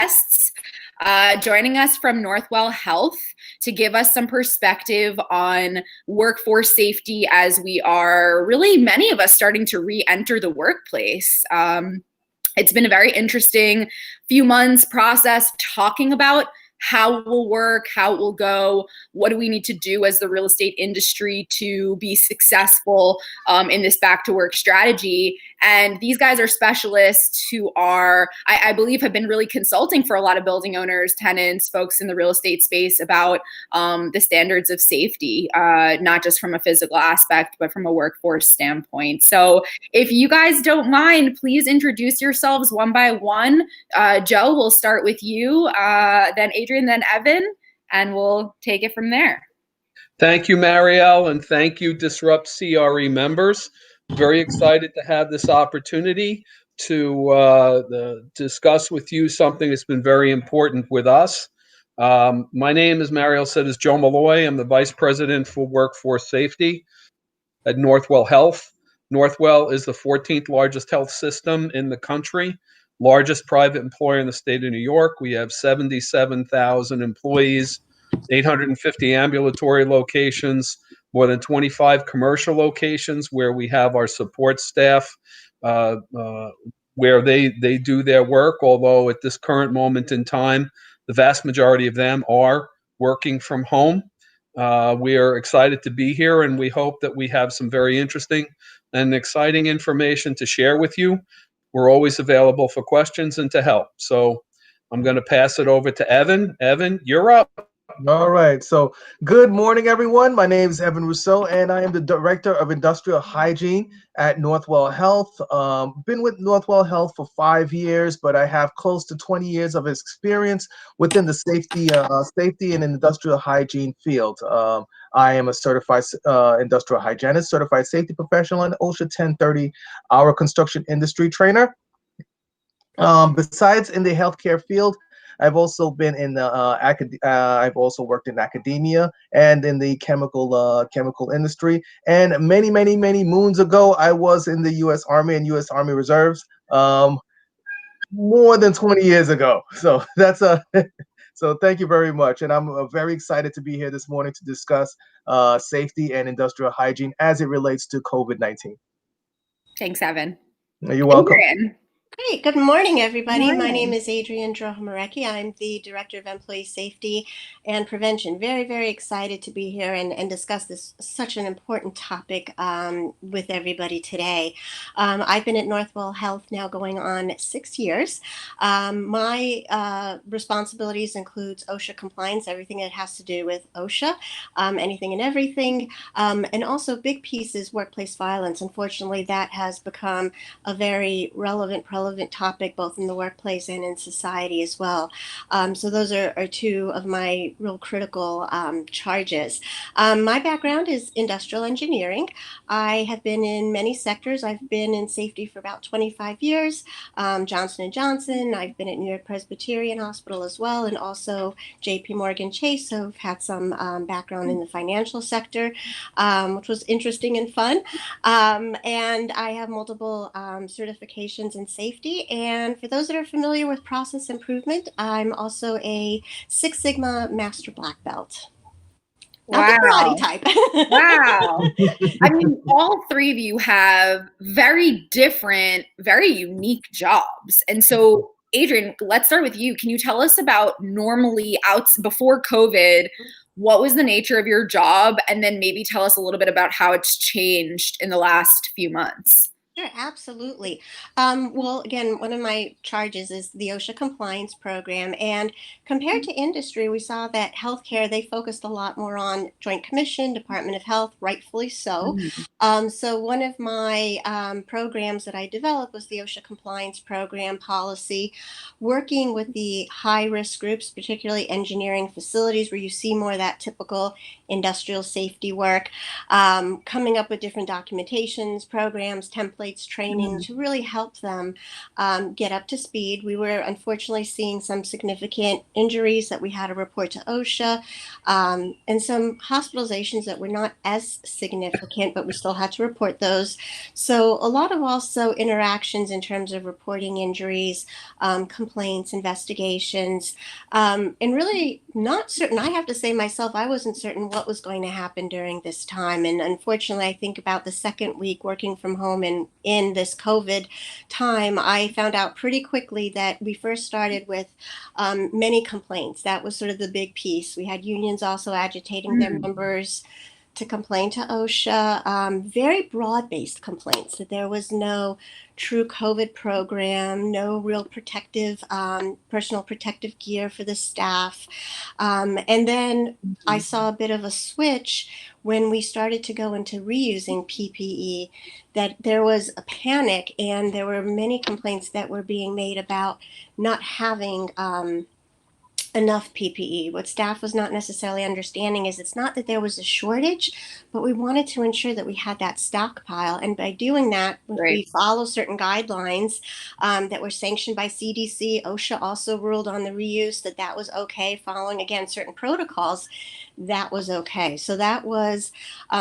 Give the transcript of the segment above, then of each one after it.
guests joining us from Northwell Health to give us some perspective on workforce safety as we are really, many of us, starting to re-enter the workplace. It's been a very interesting few months process talking about how it will work, how it will go, what do we need to do as the real estate industry to be successful in this back to work strategy. And these guys are specialists who are, I believe, have been really consulting for a lot of building owners, tenants, folks in the real estate space about the standards of safety, not just from a physical aspect, but from a workforce standpoint. So if you guys don't mind, please introduce yourselves one by one. Joe, we'll start with you, then Adrian, then Evan, and we'll take it from there. Thank you, Marielle, and thank you, DisruptCRE members. Very excited to have this opportunity to discuss with you something that's been very important with us. My name, as Marielle said, is Joe Malloy. I'm the Vice President for Workforce Safety at Northwell Health. Northwell is the 14th largest health system in the country, largest private employer in the state of New York. We have 77,000 employees, 850 ambulatory locations, more than 25 commercial locations where we have our support staff where they do their work, although at this current moment in time, the vast majority of them are working from home. We are excited to be here, and we hope that we have some very interesting and exciting information to share with you. We're always available for questions and to help. So I'm going to pass it over to Evan. Evan, you're up. All right. So good morning, everyone. My name is Evan Russo, and I am the Director of Industrial Hygiene at Northwell Health. Been with Northwell Health for 5 years, but I have close to 20 years of experience within the safety and industrial hygiene field. I am a certified industrial hygienist, certified safety professional, and OSHA 1030 hour construction industry trainer. Besides in the healthcare field, I've also been in the I've also worked in academia and in the chemical industry. And many moons ago, I was in the U.S. Army and U.S. Army Reserves, more than 20 years ago. So that's so thank you very much. And I'm very excited to be here this morning to discuss safety and industrial hygiene as it relates to COVID-19. Thanks, Evan. You're welcome. Adrian. Great. Good morning, everybody. Good morning. My name is Adrian Drohomarecki. I'm the Director of Employee Safety and Prevention. Very excited to be here and discuss this such an important topic with everybody today. I've been at Northwell Health now going on 6 years. My responsibilities includes OSHA compliance, everything that has to do with OSHA, anything and everything, and also big piece is workplace violence. Unfortunately, that has become a very relevant topic both in the workplace and in society as well. So those are two of my real critical charges. My background is industrial engineering. I have been in many sectors. I've been in safety for about 25 years. Johnson & Johnson. I've been at New York Presbyterian Hospital as well, and also JP Morgan Chase. So I've had some background in the financial sector, which was interesting and fun. And I have multiple certifications in safety. And for those that are familiar with process improvement, I'm also a Six Sigma Master Black Belt. Wow. Not the karate type. Wow. I mean, all three of you have very different, very unique jobs. And so, Adrian, let's start with you. Can you tell us about normally before COVID, what was the nature of your job? And then maybe tell us a little bit about how it's changed in the last few months. Sure, absolutely. Well, again, one of my charges is the OSHA compliance program. And compared to industry, we saw that healthcare, they focused a lot more on Joint Commission, Department of Health, rightfully so. So one of my programs that I developed was the OSHA compliance program policy, working with the high-risk groups, particularly engineering facilities where you see more of that typical industrial safety work, coming up with different documentations, programs, templates, templates, training to really help them get up to speed. We were unfortunately seeing some significant injuries that we had to report to Osha, and some hospitalizations that were not as significant, but we still had to report those. So a lot of also interactions in terms of reporting injuries, complaints, investigations, and really not certain. I have to say myself, I wasn't certain what was going to happen during this time. And unfortunately, I think about the second week working from home and in this COVID time, I found out pretty quickly that we first started with many complaints. That was sort of the big piece. We had unions also agitating their members to complain to OSHA, very broad-based complaints that there was no true COVID program, no real protective, personal protective gear for the staff. And then I saw a bit of a switch when we started to go into reusing PPE, that there was a panic and there were many complaints that were being made about not having enough PPE. What staff was not necessarily understanding is it's not that there was a shortage, but we wanted to ensure that we had that stockpile. And by doing that, we follow certain guidelines that were sanctioned by CDC. OSHA also ruled on the reuse that was okay, following, again, certain protocols. That was okay. So that was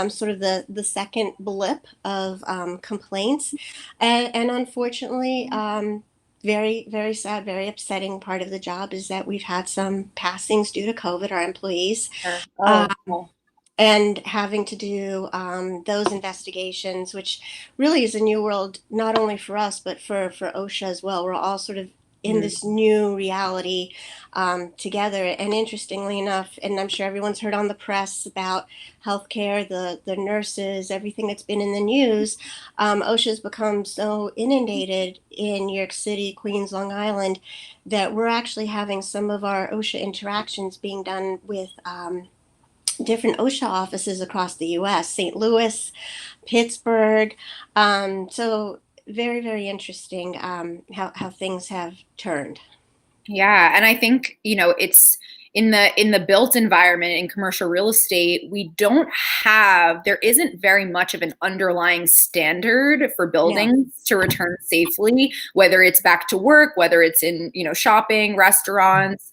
sort of the second blip of complaints. And unfortunately, very, very sad, very upsetting part of the job is that we've had some passings due to COVID, our employees, and having to do those investigations, which really is a new world, not only for us, but for OSHA as well. We're all sort of in this new reality together. And interestingly enough, and I'm sure everyone's heard on the press about healthcare, the nurses, everything that's been in the news, OSHA's become so inundated in New York City, Queens, Long Island, that we're actually having some of our OSHA interactions being done with different OSHA offices across the U.S., St. Louis, Pittsburgh. So very, very interesting how things have turned. Yeah, and I think, it's in the built environment in commercial real estate, there isn't very much of an underlying standard for buildings to return safely, whether it's back to work, whether it's in, shopping, restaurants,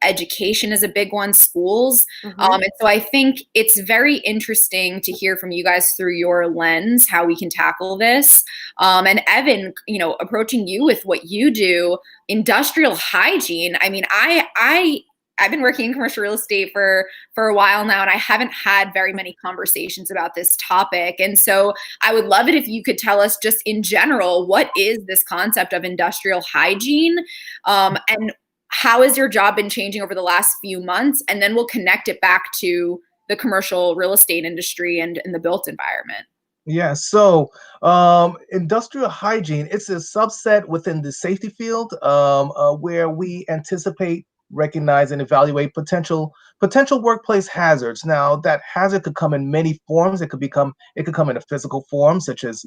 education is a big one, schools. And so I think it's very interesting to hear from you guys through your lens, how we can tackle this. And Evan, approaching you with what you do, industrial hygiene. I mean, I've been working in commercial real estate for a while now, and I haven't had very many conversations about this topic. And so I would love it if you could tell us just in general, what is this concept of industrial hygiene? And how has your job been changing over the last few months? And then we'll connect it back to the commercial real estate industry and the built environment. Yeah, so industrial hygiene, it's a subset within the safety field where we anticipate, recognize, and evaluate potential workplace hazards. Now, that hazard could come in many forms. It could come in a physical form, such as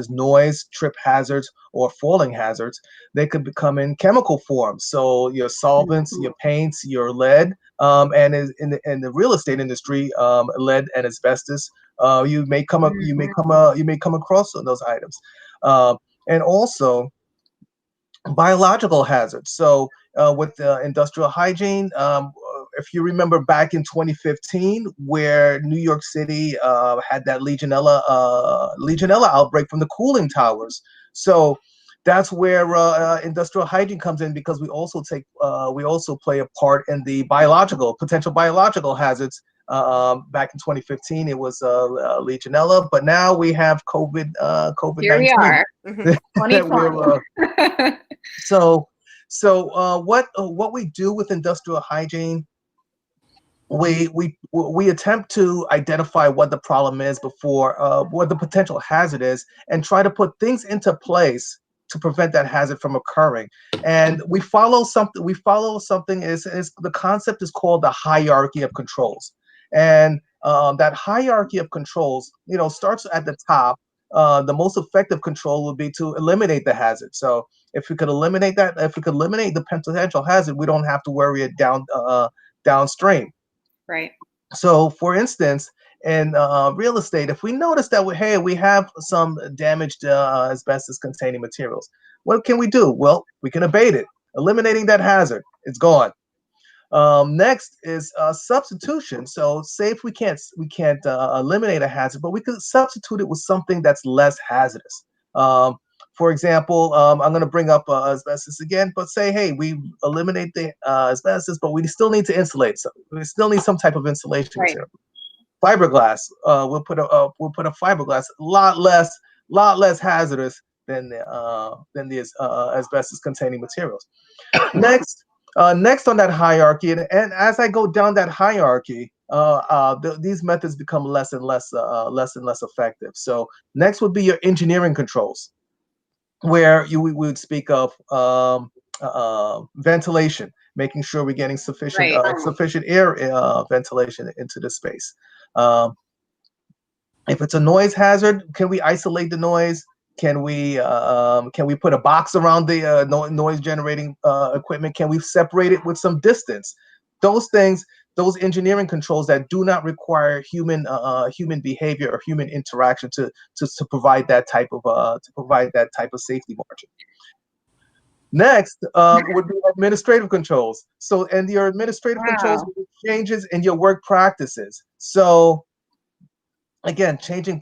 noise, trip hazards, or falling hazards. They could come in chemical forms, so your solvents, your paints, your lead, and in the real estate industry, lead and asbestos. You may come across those items, and also biological hazards. So with industrial hygiene, if you remember back in 2015, where New York City had that Legionella outbreak from the cooling towers. So that's where industrial hygiene comes in, because we also play a part in the potential biological hazards. Back in 2015, it was Legionella, but now we have COVID-19. Here we are, 2020. So what we do with industrial hygiene, we attempt to identify what the problem is before what the potential hazard is, and try to put things into place to prevent that hazard from occurring. And we follow something. Is the concept is called the hierarchy of controls. And that hierarchy of controls, starts at the top. The most effective control would be to eliminate the hazard. So if we could eliminate the potential hazard, we don't have to worry it downstream. Right. So, for instance, in real estate, if we notice that we have some damaged asbestos-containing materials, what can we do? Well, we can abate it, eliminating that hazard. It's gone. Next is substitution. So, say if we can't eliminate a hazard, but we could substitute it with something that's less hazardous. For example, I'm going to bring up asbestos again, but say, hey, we eliminate the asbestos, but we still need to insulate. So we still need some type of insulation material. Fiberglass. We'll put a fiberglass, a lot less hazardous than the asbestos-containing materials. Next on that hierarchy, and as I go down that hierarchy, these methods become less and less effective. So next would be your engineering controls, where we would speak of ventilation, making sure we're getting sufficient air ventilation into the space. If it's a noise hazard, can we isolate the noise? Can we put a box around the noise generating equipment? Can we separate it with some distance? Those things, those engineering controls that do not require human behavior or human interaction to provide that type of safety margin. Next would be administrative controls. So, and your administrative controls would be changes in your work practices. So, again, changing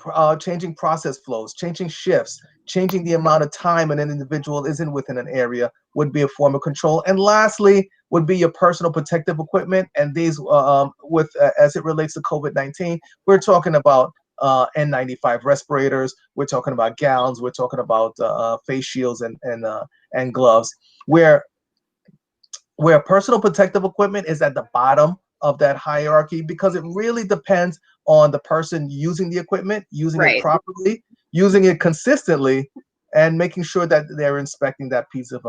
process flows, changing shifts, changing the amount of time an individual isn't within an area would be a form of control. And lastly, would be your personal protective equipment. And these, as it relates to COVID-19, we're talking about N95 respirators. We're talking about gowns. We're talking about face shields and gloves. Where personal protective equipment is at the bottom of that hierarchy, because it really depends on the person using the equipment, using it properly, using it consistently, and making sure that they're inspecting that piece of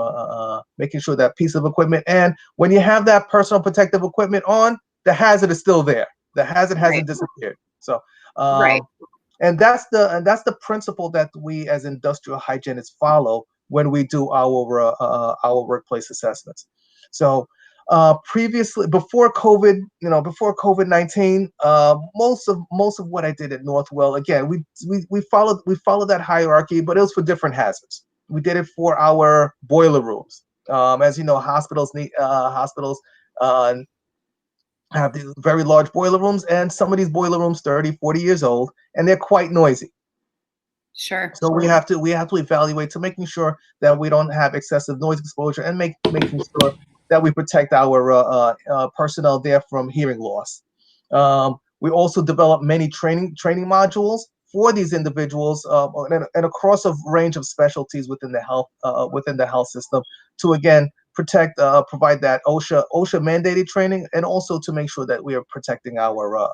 equipment. And when you have that personal protective equipment on, the hazard is still there. The hazard hasn't disappeared. So, and that's the principle that we as industrial hygienists follow when we do our workplace assessments. So, previously, before COVID-19, most of what I did at Northwell, again, we followed that hierarchy, but it was for different hazards. We did it for our boiler rooms. As you know, hospitals have these very large boiler rooms, and some of these boiler rooms 30, 40 years old, and they're quite noisy. Sure. So we have to evaluate to making sure that we don't have excessive noise exposure, and making sure that we protect our personnel there from hearing loss. We also develop many training modules for these individuals and across a range of specialties within the health system to again provide that OSHA mandated training, and also to make sure that we are protecting our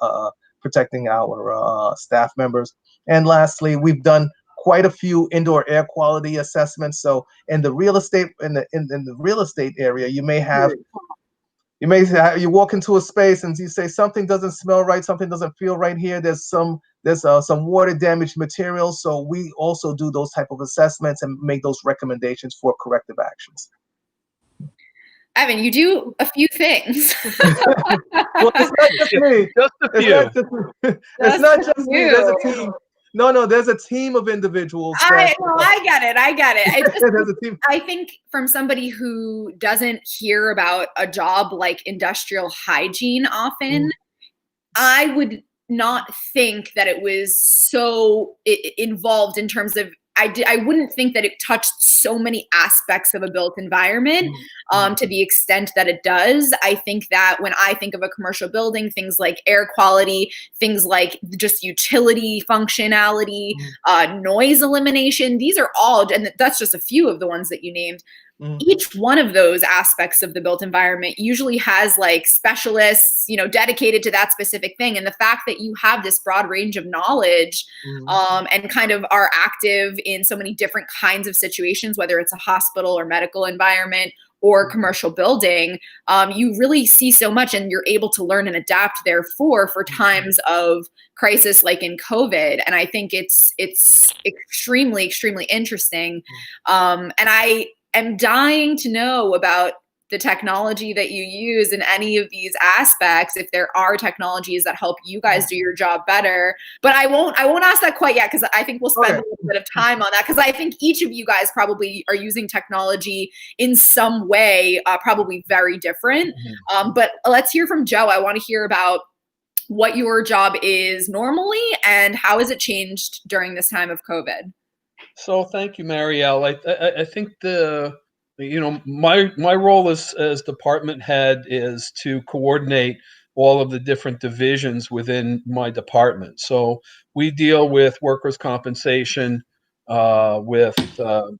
staff members. And lastly, we've done quite a few indoor air quality assessments. So in the real estate real estate area, you walk into a space and you say something doesn't smell right, something doesn't feel right here. There's some water damaged materials. So we also do those type of assessments and make those recommendations for corrective actions. Evan, you do a few things. Well, it's not just me. Just a few. It's not just me. There's a team. No, there's a team of individuals. I get it. There's a team. I think from somebody who doesn't hear about a job like industrial hygiene often, I would not think that it was so involved in terms of, I wouldn't think that it touched so many aspects of a built environment to the extent that it does. I think that when I think of a commercial building, things like air quality, things like just utility functionality, noise elimination, these are all, and that's just a few of the ones that you named. Each one of those aspects of the built environment usually has like specialists, dedicated to that specific thing. And the fact that you have this broad range of knowledge and kind of are active in so many different kinds of situations, whether it's a hospital or medical environment or commercial building, you really see so much, and you're able to learn and adapt therefore for times of crisis like in COVID. And I think it's extremely, extremely interesting. And I am dying to know about the technology that you use in any of these aspects, if there are technologies that help you guys do your job better. But I won't ask that quite yet, because I think we'll spend a little bit of time on that, because I think each of you guys probably are using technology in some way, probably very different. But let's hear from Joe. I want to hear about what your job is normally and how has it changed during this time of COVID. So thank you, Marielle. I think my role as department head is to coordinate all of the different divisions within my department. So we deal with workers' compensation, with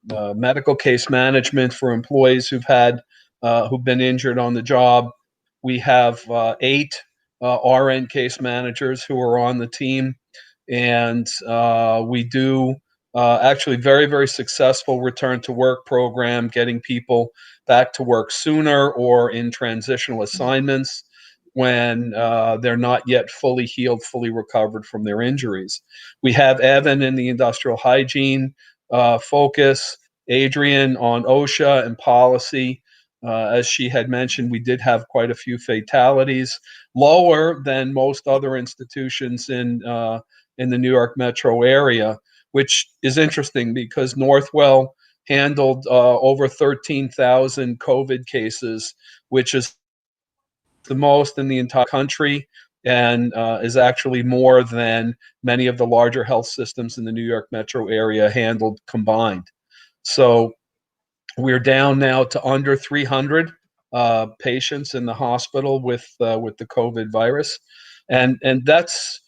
medical case management for employees who've been injured on the job. We have 8 RN case managers who are on the team, and we do actually very, very successful return to work program, getting people back to work sooner or in transitional assignments when they're not yet fully healed, fully recovered from their injuries. We have Evan in the industrial hygiene focus, Adrian on Osha and policy. As she had mentioned, we did have quite a few fatalities, lower than most other institutions in the New York metro area, which is interesting because Northwell handled over 13,000 COVID cases, which is the most in the entire country, and is actually more than many of the larger health systems in the New York metro area handled combined. So we're down now to under 300 patients in the hospital with the COVID virus, and that's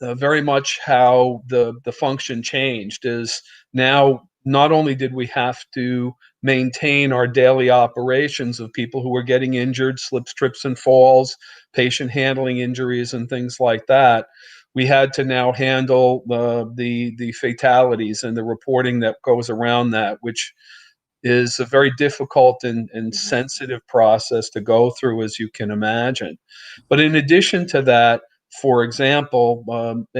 very much how the function changed. Is now not only did we have to maintain our daily operations of people who were getting injured, slips, trips, and falls, patient handling injuries, and things like that. We had to now handle the fatalities and the reporting that goes around that, which is a very difficult and sensitive process to go through, as you can imagine. But in addition to that, for example,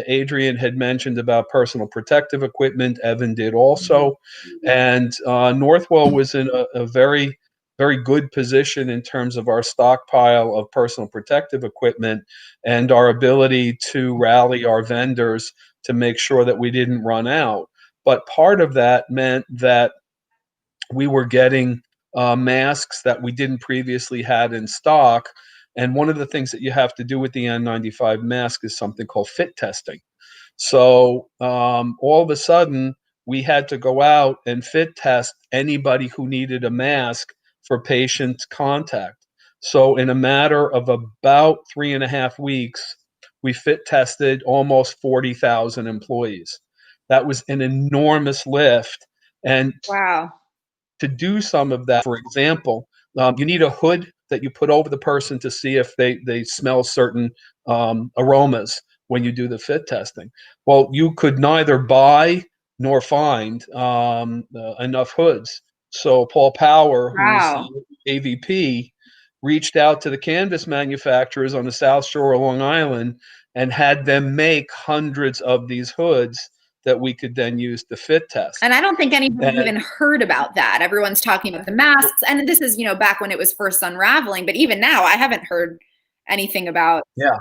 Adrian had mentioned about personal protective equipment. Evan did also. And Northwell was in a very, very good position in terms of our stockpile of personal protective equipment and our ability to rally our vendors to make sure that we didn't run out. But part of that meant that we were getting masks that we didn't previously had in stock. And one of the things that you have to do with the N95 mask is something called fit testing. So all of a sudden, we had to go out and fit test anybody who needed a mask for patient contact. So in a matter of about 3.5 weeks, we fit tested almost 40,000 employees. That was an enormous lift. And wow. To do some of that, for example, you need a hood that you put over the person to see if they smell certain aromas when you do the fit testing. Well, you could neither buy nor find enough hoods. So Paul Power, Wow. who's AVP, reached out to the canvas manufacturers on the South Shore of Long Island and had them make hundreds of these hoods that we could then use to fit test. And I don't think anybody even heard about that. Everyone's talking about the masks, and this is, back when it was first unraveling, but even now I haven't heard anything about. Yeah.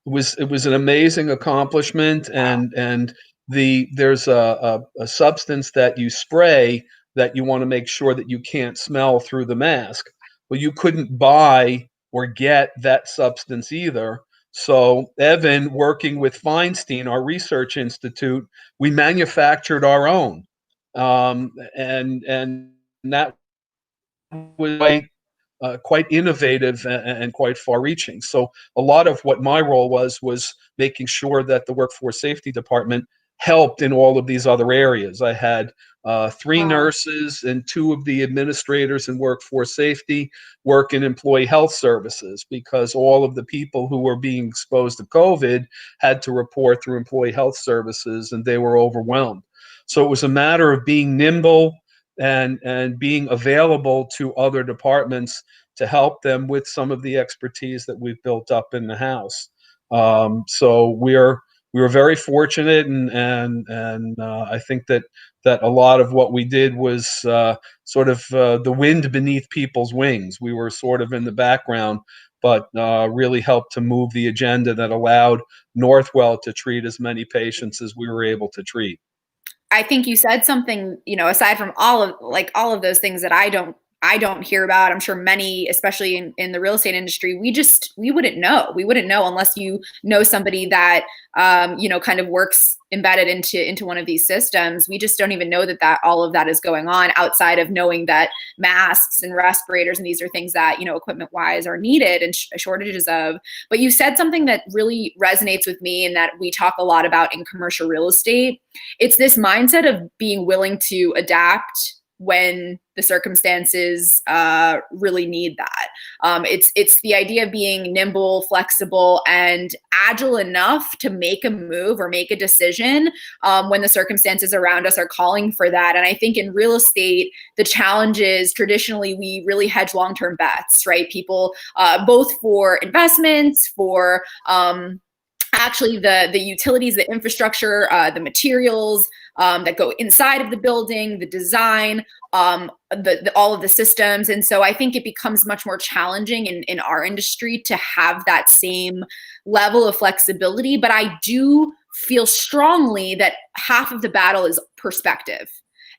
It was an amazing accomplishment. Wow. And there's a substance that you spray that you want to make sure that you can't smell through the mask. Well, you couldn't buy or get that substance either. So Evan, working with Feinstein, our research institute, we manufactured our own, and that was quite innovative and quite far-reaching. So a lot of what my role was making sure that the workforce safety department helped in all of these other areas. I had 3 nurses and 2 of the administrators in workforce safety work in employee health services, because all of the people who were being exposed to COVID had to report through employee health services, and they were overwhelmed. So it was a matter of being nimble and being available to other departments to help them with some of the expertise that we've built up in the house. So we're we were very fortunate, and I think that a lot of what we did was sort of the wind beneath people's wings. We were sort of in the background, but really helped to move the agenda that allowed Northwell to treat as many patients as we were able to treat. I think you said something, aside from all of those things that I don't hear about. I'm sure many, especially in the real estate industry, we wouldn't know. We wouldn't know unless you know somebody that, kind of works embedded into one of these systems. We just don't even know that all of that is going on outside of knowing that masks and respirators and these are things that, equipment wise are needed and shortages of. But you said something that really resonates with me and that we talk a lot about in commercial real estate. It's this mindset of being willing to adapt when the circumstances really need that. It's the idea of being nimble, flexible, and agile enough to make a move or make a decision when the circumstances around us are calling for that. And I think in real estate, the challenge is traditionally we really hedge long-term bets, right? People, both for investments, for actually the utilities, the infrastructure, the materials that go inside of the building, the design, all of the systems. And so I think it becomes much more challenging in our industry to have that same level of flexibility. But I do feel strongly that half of the battle is perspective.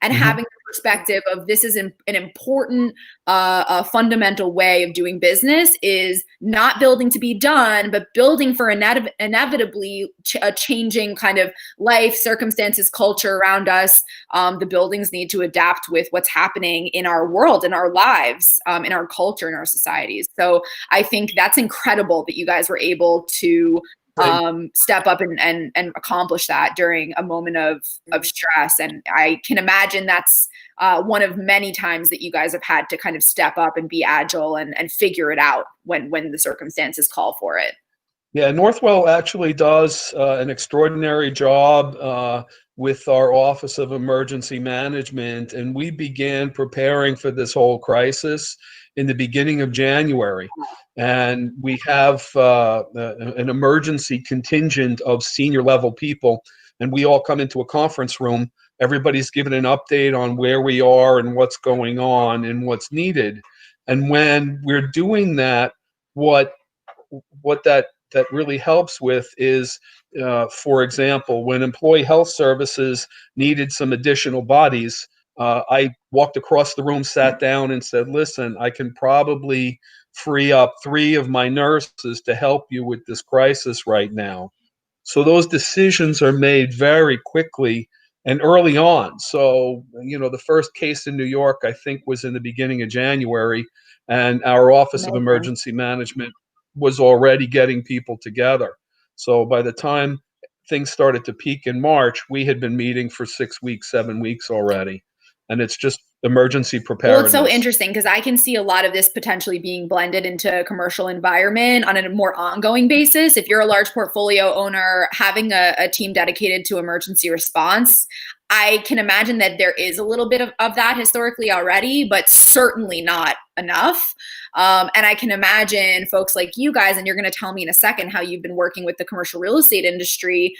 And having the perspective of this is an important, fundamental way of doing business is not building to be done, but building for inevitably a changing kind of life, circumstances, culture around us. The buildings need to adapt with what's happening in our world, in our lives, in our culture, in our societies. So I think that's incredible that you guys were able to step up and accomplish that during a moment of stress. And I can imagine that's one of many times that you guys have had to kind of step up and be agile and figure it out when the circumstances call for it. Yeah, Northwell actually does an extraordinary job with our Office of Emergency Management, and we began preparing for this whole crisis in the beginning of January. And we have an emergency contingent of senior level people, and we all come into a conference room. Everybody's given an update on where we are and what's going on and what's needed. And when we're doing that, what that really helps with is, for example, when Employee Health Services needed some additional bodies, I walked across the room, sat down, and said, listen, I can probably free up 3 of my nurses to help you with this crisis right now. So those decisions are made very quickly and early on. So, the first case in New York, I think, was in the beginning of January, and our Office of Emergency Management was already getting people together. So by the time things started to peak in March, we had been meeting for 6 weeks, 7 weeks already. And it's just emergency preparedness. Well, it's so interesting because I can see a lot of this potentially being blended into a commercial environment on a more ongoing basis. If you're a large portfolio owner, having a team dedicated to emergency response, I can imagine that there is a little bit of that historically already, but certainly not enough. And I can imagine folks like you guys, and you're going to tell me in a second how you've been working with the commercial real estate industry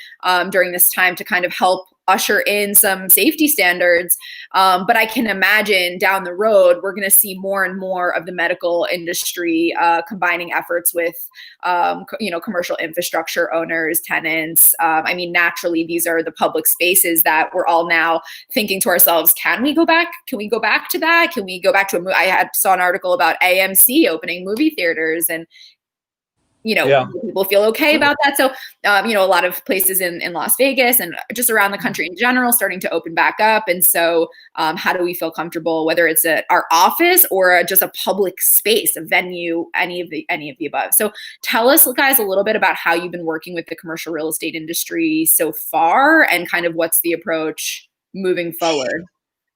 during this time to kind of help usher in some safety standards. But I can imagine down the road, we're going to see more and more of the medical industry combining efforts with, commercial infrastructure owners, tenants. I mean, naturally, these are the public spaces that we're all now thinking to ourselves, can we go back? Can we go back to that? Can we go back to I saw an article about AMC opening movie theaters, and people feel okay about that. So, a lot of places in Las Vegas and just around the country in general starting to open back up. And so how do we feel comfortable, whether it's at our office or just a public space, a venue, any of the above? So tell us, guys, a little bit about how you've been working with the commercial real estate industry so far and kind of what's the approach moving forward.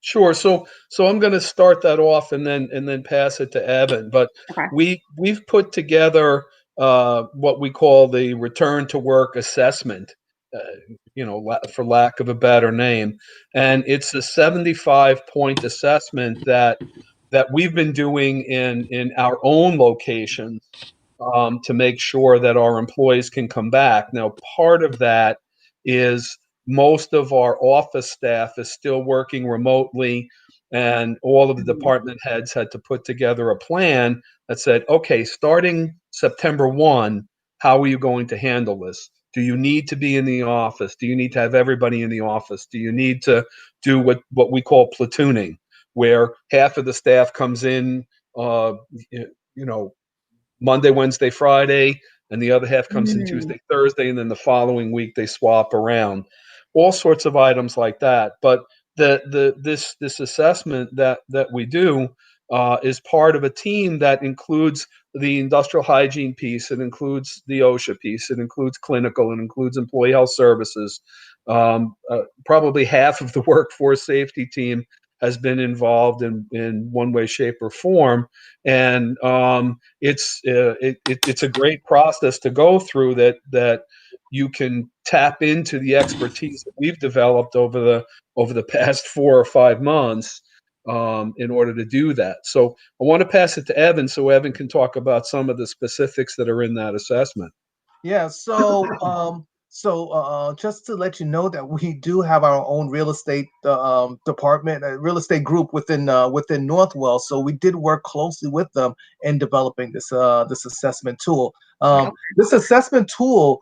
Sure. So I'm going to start that off and then pass it to Evan. But okay. We've put together what we call the return to work assessment, for lack of a better name. And it's a 75-point assessment that we've been doing in our own locations to make sure that our employees can come back. Now, part of that is most of our office staff is still working remotely, and all of the department heads had to put together a plan that said, okay, starting September 1, how are you going to handle this? Do you need to be in the office? Do you need to have everybody in the office? Do you need to do what we call platooning, where half of the staff comes in, Monday, Wednesday, Friday, and the other half comes in Tuesday, Thursday, and then the following week they swap around. All sorts of items like that. But this assessment that we do is part of a team that includes the industrial hygiene piece, it includes the Osha piece, it includes clinical, it includes employee health services. Probably half of the workforce safety team has been involved in one way, shape, or form, and it's a great process to go through that you can tap into the expertise that we've developed over the past 4 or 5 months in order to do that. So I want to pass it to Evan so Evan can talk about some of the specifics that are in that assessment. Yeah, so just to let you know that we do have our own real estate department, a real estate group within Northwell. So we did work closely with them in developing this assessment tool. This assessment tool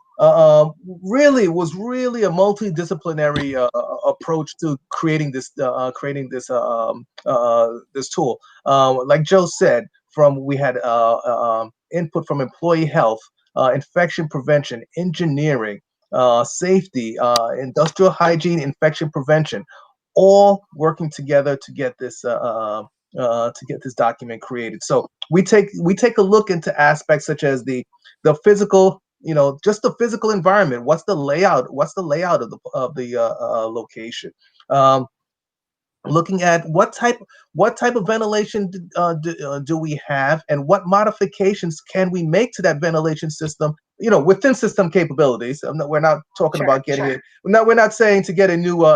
really was a multidisciplinary approach to creating this this tool. Like Joe said, we had input from employee health, infection prevention, engineering, safety, industrial hygiene, infection prevention, all working together to get this document created. So we take a look into aspects such as the physical, just the physical environment. What's the layout? What's the layout of the location? Looking at what type of ventilation do we have, and what modifications can we make to that ventilation system, within system capabilities. We're not talking about getting it. We're not saying to get a new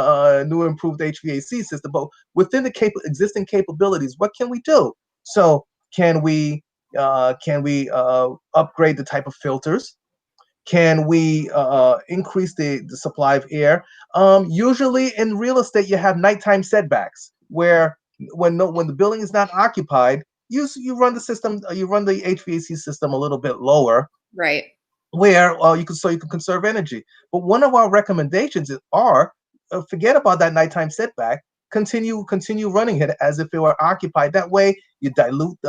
improved HVAC system, but within the existing capabilities, what can we do? So can we upgrade the type of filters? Can we increase the supply of air? Usually in real estate, you have nighttime setbacks where when the building is not occupied, you run the system, you run the HVAC system a little bit lower, right? Where you can conserve energy. But one of our recommendations are forget about that nighttime setback. Continue running it as if it were occupied. That way, you dilute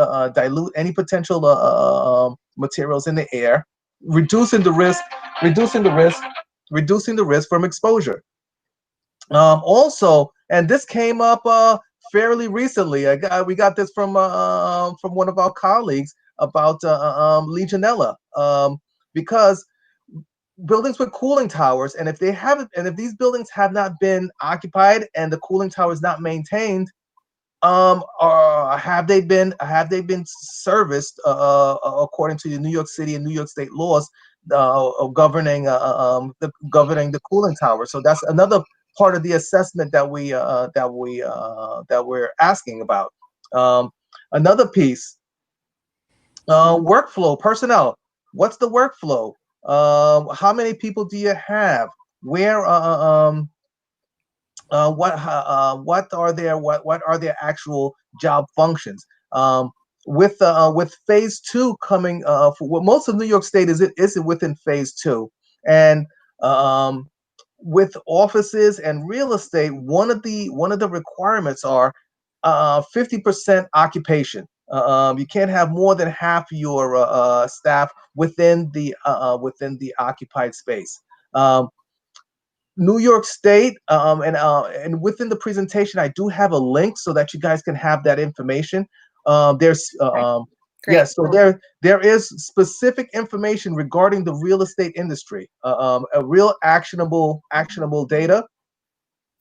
any potential materials in the air, reducing the risk from exposure. Also, and this came up fairly recently. We got this from one of our colleagues about Legionella, because buildings with cooling towers, and if these buildings have not been occupied and the cooling tower is not maintained, have they been serviced according to the New York City and New York State laws governing the cooling tower? So that's another part of the assessment that we're asking about. Another piece, workflow, personnel. What's the workflow? How many people do you have? Where what are their actual job functions? With phase 2 coming, for most of New York State is within phase 2, and with offices and real estate, one of the requirements are 50% occupation. You can't have more than half your staff within the occupied space. New York State, and within the presentation, I do have a link so that you guys can have that information. There's yes, so there is specific information regarding the real estate industry, a real actionable data.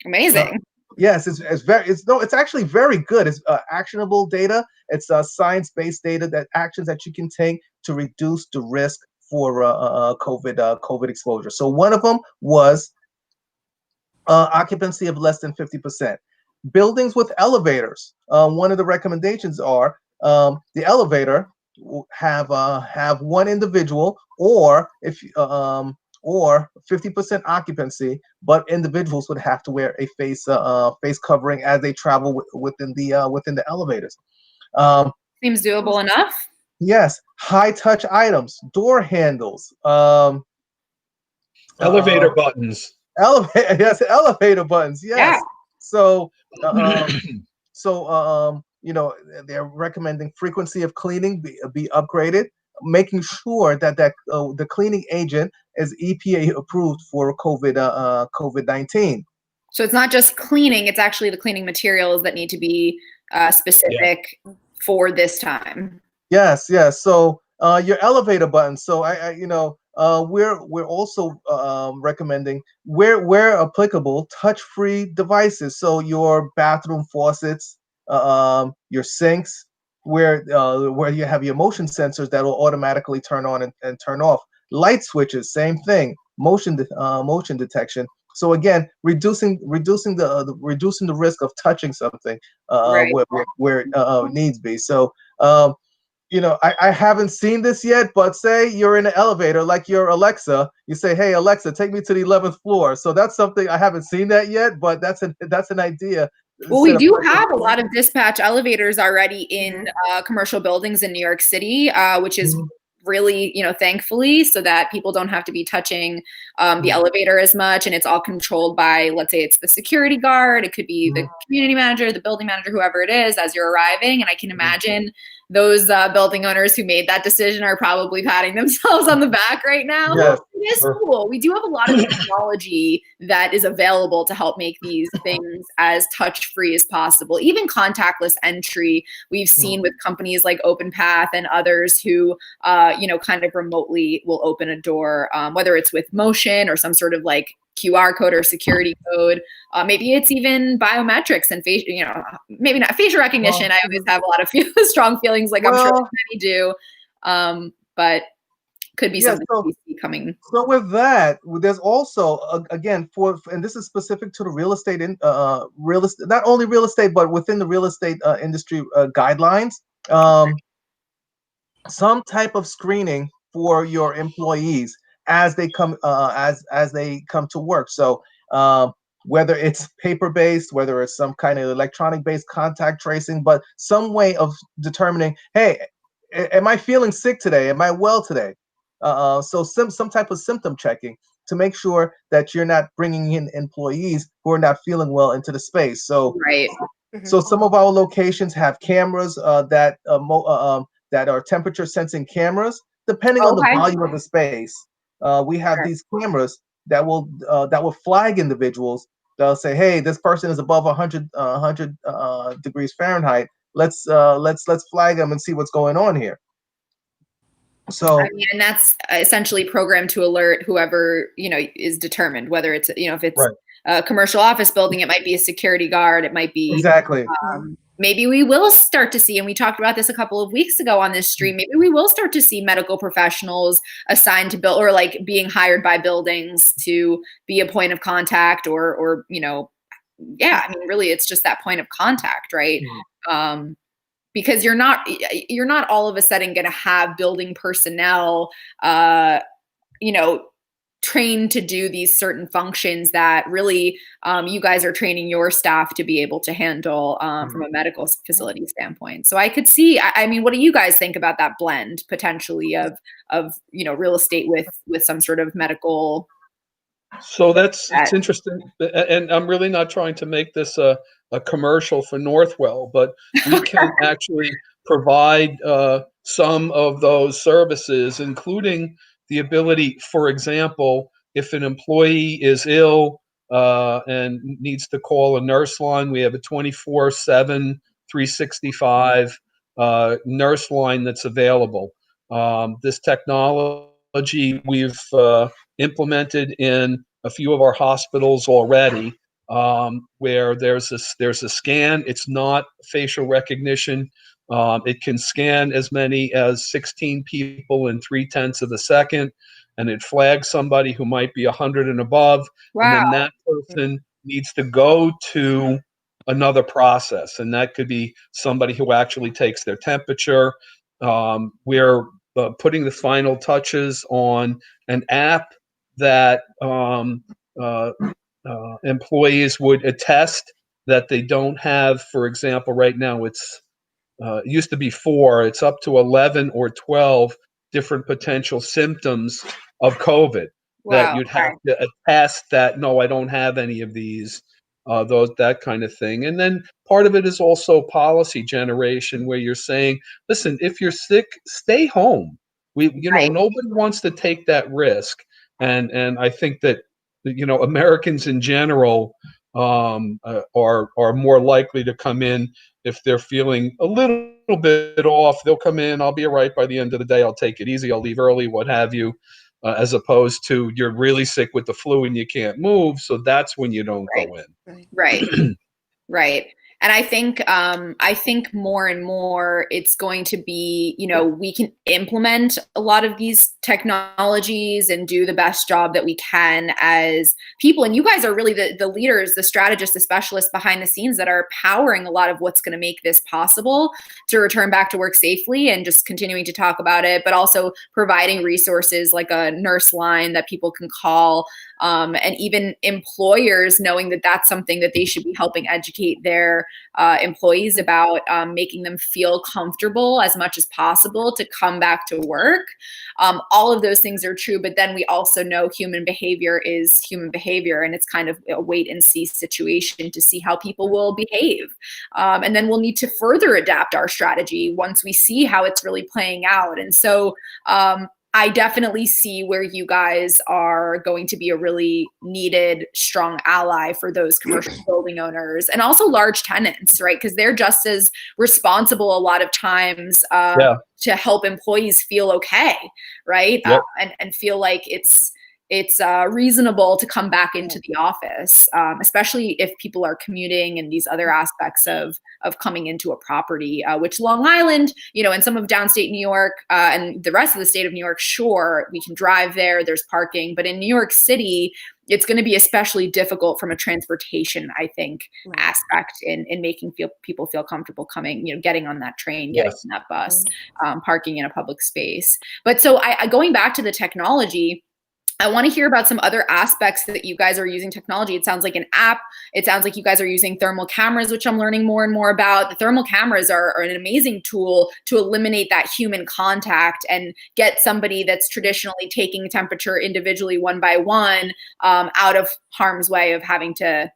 Amazing. Yes, it's actually very good. It's actionable data. It's science-based data, that actions that you can take to reduce the risk for COVID exposure. So one of them was occupancy of less than 50%. Buildings with elevators. One of the recommendations are the elevator have one individual, or or 50% occupancy, but individuals would have to wear a face covering as they travel within the elevators. Seems doable enough. Yes, high touch items, door handles, Elevator buttons. elevator, yes, elevator buttons, Yeah. yes. So, you know, they're recommending frequency of cleaning be upgraded, making sure that the cleaning agent is EPA approved for COVID-19. So it's not just cleaning; it's actually the cleaning materials that need to be specific for this time. Yes, yes. So your elevator buttons. So we're also recommending where applicable touch-free devices. So your bathroom faucets, your sinks, where you have your motion sensors that will automatically turn on and turn off. Light switches, same thing. Motion detection. So again, reducing the risk of touching something Right. where it needs be. So. You know, I haven't seen this yet, but say you're in an elevator, like your Alexa, you say, "Hey Alexa, take me to the 11th floor." So that's something I haven't seen that yet, but that's an idea. Well, we do have a lot of dispatch elevators already in commercial buildings in New York City, which is really, thankfully, so that people don't have to be touching the elevator as much, and it's all controlled by, let's say it's the security guard, it could be the community manager, the building manager, whoever it is, as you're arriving. And I can imagine those building owners who made that decision are probably patting themselves on the back right now. Yes. It is cool. We do have a lot of technology that is available to help make these things as touch-free as possible. Even contactless entry, we've seen with companies like OpenPath and others who, kind of remotely will open a door, whether it's with motion or some sort of like QR code or security code. Maybe it's even biometrics and maybe not facial recognition. I always have a lot of strong feelings, like I'm sure many do, but could be something we see coming. So with that, there's also again and this is specific to the real estate not only real estate but within the real estate industry guidelines. Some type of screening for your employees as they come as they come to work. So whether it's paper-based, whether it's some kind of electronic-based contact tracing, but some way of determining, hey, am I feeling sick today? Am I well today? So some type of symptom checking to make sure that you're not bringing in employees who are not feeling well into the space. So right. So some of our locations have cameras that are temperature sensing cameras, depending on the volume of the space. We have these cameras that will flag individuals. They'll say, "Hey, this person is above 100 degrees Fahrenheit. Let's flag them and see what's going on here." So and that's essentially programmed to alert whoever is determined, whether it's if it's a commercial office building, it might be a security guard, it might be exactly. Maybe we will start to see, and we talked about this a couple of weeks ago on this stream, maybe we will start to see medical professionals assigned to build or like being hired by buildings to be a point of contact or really it's just that point of contact, right? Because you're not all of a sudden going to have building personnel, trained to do these certain functions that really you guys are training your staff to be able to handle from a medical facility standpoint. So I could see, what do you guys think about that blend potentially of real estate with some sort of medical? So it's interesting, and I'm really not trying to make this a commercial for Northwell, but we can actually provide some of those services, including the ability, for example, if an employee is ill and needs to call a nurse line, we have a 24/7, 365 nurse line that's available. This technology we've implemented in a few of our hospitals already, where there's a scan. It's not facial recognition. It can scan as many as 16 people in 0.3 of a second, and it flags somebody who might be 100 and above. Wow. And then that person needs to go to another process, and that could be somebody who actually takes their temperature. We're putting the final touches on an app that employees would attest that they don't have, for example, right now it used to be 4, it's up to 11 or 12 different potential symptoms of COVID that Wow. you'd have to attest that, no, I don't have any of these, that kind of thing. And then part of it is also policy generation where you're saying, listen, if you're sick, stay home. Right. Nobody wants to take that risk. And I think that, Americans in general are more likely to come in if they're feeling a little bit off. They'll come in, I'll be all right by the end of the day, I'll take it easy, I'll leave early, what have you, as opposed to you're really sick with the flu and you can't move, so that's when you don't go in. Right. Right. And I think more and more it's going to be, we can implement a lot of these technologies and do the best job that we can as people. And you guys are really the leaders, the strategists, the specialists behind the scenes that are powering a lot of what's going to make this possible to return back to work safely, and just continuing to talk about it, but also providing resources like a nurse line that people can call, and even employers knowing that that's something that they should be helping educate their employees about, making them feel comfortable as much as possible to come back to work. All of those things are true, but then we also know human behavior is human behavior, and it's kind of a wait and see situation to see how people will behave. And then we'll need to further adapt our strategy once we see how it's really playing out. And so I definitely see where you guys are going to be a really needed, strong ally for those commercial building owners and also large tenants, right? Because they're just as responsible a lot of times to help employees feel okay, right? Yep. And feel like it's reasonable to come back into the office, especially if people are commuting and these other aspects of coming into a property, which Long Island, and some of downstate New York and the rest of the state of New York, sure, we can drive there, there's parking, but in New York City, it's going to be especially difficult from a transportation, I think, aspect in making people feel comfortable coming, getting on that train, getting on that bus, parking in a public space. But so going back to the technology, I want to hear about some other aspects that you guys are using technology. It sounds like an app. It sounds like you guys are using thermal cameras, which I'm learning more and more about. The thermal cameras are an amazing tool to eliminate that human contact and get somebody that's traditionally taking temperature individually one by one out of harm's way of having to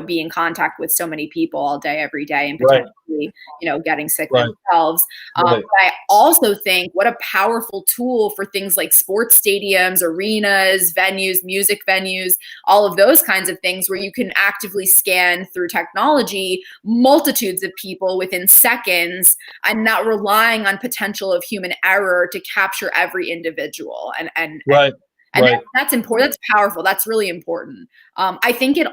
be in contact with so many people all day, every day, and potentially, getting sick themselves. But I also think what a powerful tool for things like sports stadiums, arenas, venues, music venues, all of those kinds of things where you can actively scan through technology multitudes of people within seconds and not relying on potential of human error to capture every individual. And that's important. That's powerful. That's really important. I think it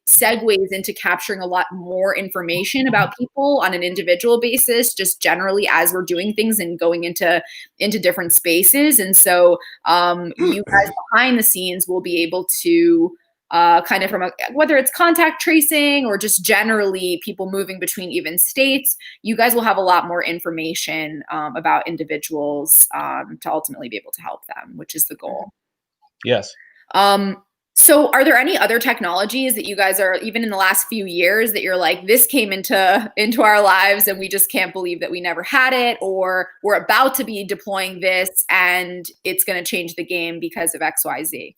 segues into capturing a lot more information about people on an individual basis, just generally as we're doing things and going into different spaces. And so you guys behind the scenes will be able to kind of whether it's contact tracing or just generally people moving between even states, you guys will have a lot more information about individuals to ultimately be able to help them, which is the goal. Yes. So are there any other technologies that you guys are, even in the last few years, that you're like, this came into our lives and we just can't believe that we never had it, or we're about to be deploying this and it's going to change the game because of XYZ?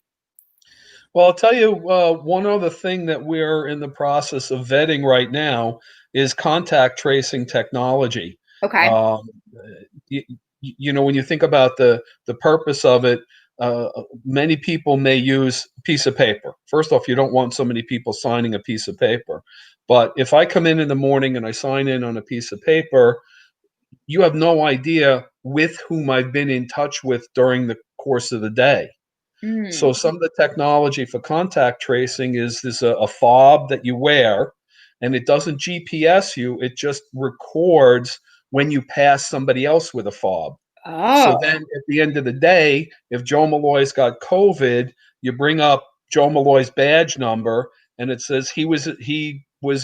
Well, I'll tell you one other thing that we're in the process of vetting right now is contact tracing technology. Okay. When you think about the purpose of it, many people may use a piece of paper. First off, you don't want so many people signing a piece of paper. But if I come in the morning and I sign in on a piece of paper, you have no idea with whom I've been in touch with during the course of the day. So some of the technology for contact tracing is a fob that you wear, and it doesn't GPS you. It just records when you pass somebody else with a fob. Oh. So then at the end of the day, if Joe Malloy's got COVID, you bring up Joe Malloy's badge number, and it says he was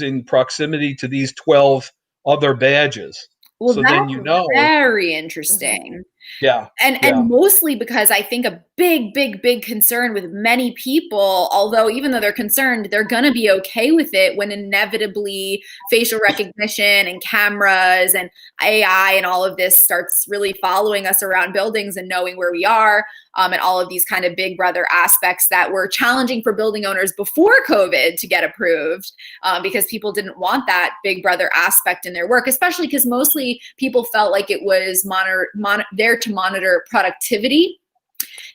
in proximity to these 12 other badges. Well, so that's then very interesting. Yeah. And mostly because I think a big concern with many people, although even though they're concerned, they're going to be okay with it when inevitably facial recognition and cameras and AI and all of this starts really following us around buildings and knowing where we are, and all of these kind of big brother aspects that were challenging for building owners before COVID to get approved, because people didn't want that big brother aspect in their work, especially because mostly people felt like it was there to monitor productivity.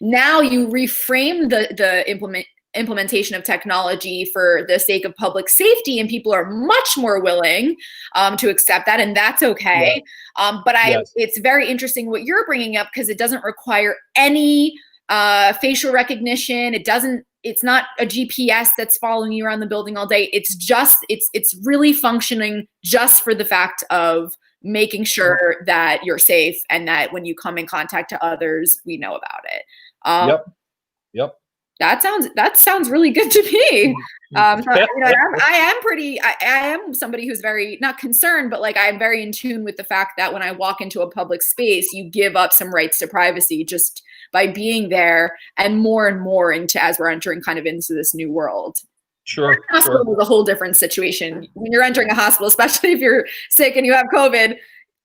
Now you reframe the implementation of technology for the sake of public safety, and people are much more willing to accept that, and that's okay. But it's very interesting what you're bringing up, because it doesn't require any facial recognition. It's not a GPS that's following you around the building all day. It's really functioning just for the fact of making sure that you're safe and that when you come in contact to others, we know about it. Yep. That sounds really good to me. I am somebody who's very not concerned, but like I'm very in tune with the fact that when I walk into a public space, you give up some rights to privacy just by being there, and more into as we're entering kind of into this new world. Sure. Hospital is a whole different situation. When you're entering a hospital, especially if you're sick and you have COVID,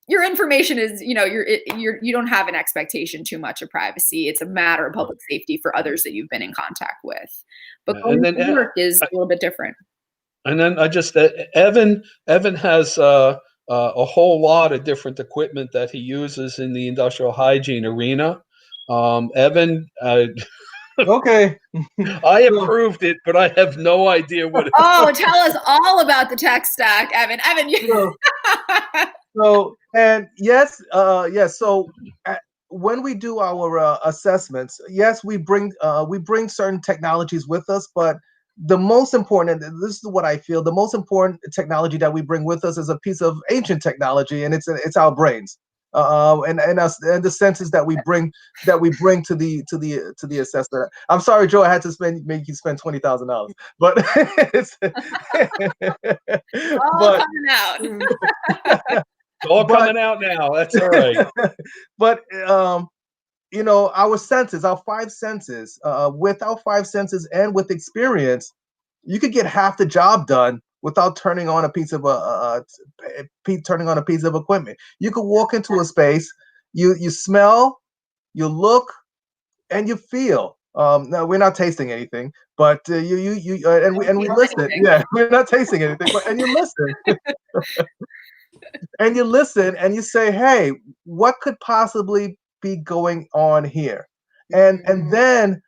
your information is, you don't have an expectation too much of privacy. It's a matter of public safety for others that you've been in contact with. But going to work is a little bit different. And then Evan has a whole lot of different equipment that he uses in the industrial hygiene arena. Evan, Okay. I approved it, but I have no idea what it is. Tell us all about the tech stack, Evan. So when we do our assessments, yes, we bring certain technologies with us, but the most important, and this is what I feel, the most important technology that we bring with us is a piece of ancient technology, and it's our brains. And the senses that we bring to the assessment. I'm sorry, Joe, I had to make you spend $20,000, but it's coming out. All coming out now. That's all right. But our senses, our five senses, with our five senses and with experience, you could get half the job done without turning on a piece of equipment. You could walk into a space, you smell, you look, and you feel. No, we're not tasting anything, but we listen. Yeah, we're not tasting anything, but and you listen, and you listen, and you say, "Hey, what could possibly be going on here?" And then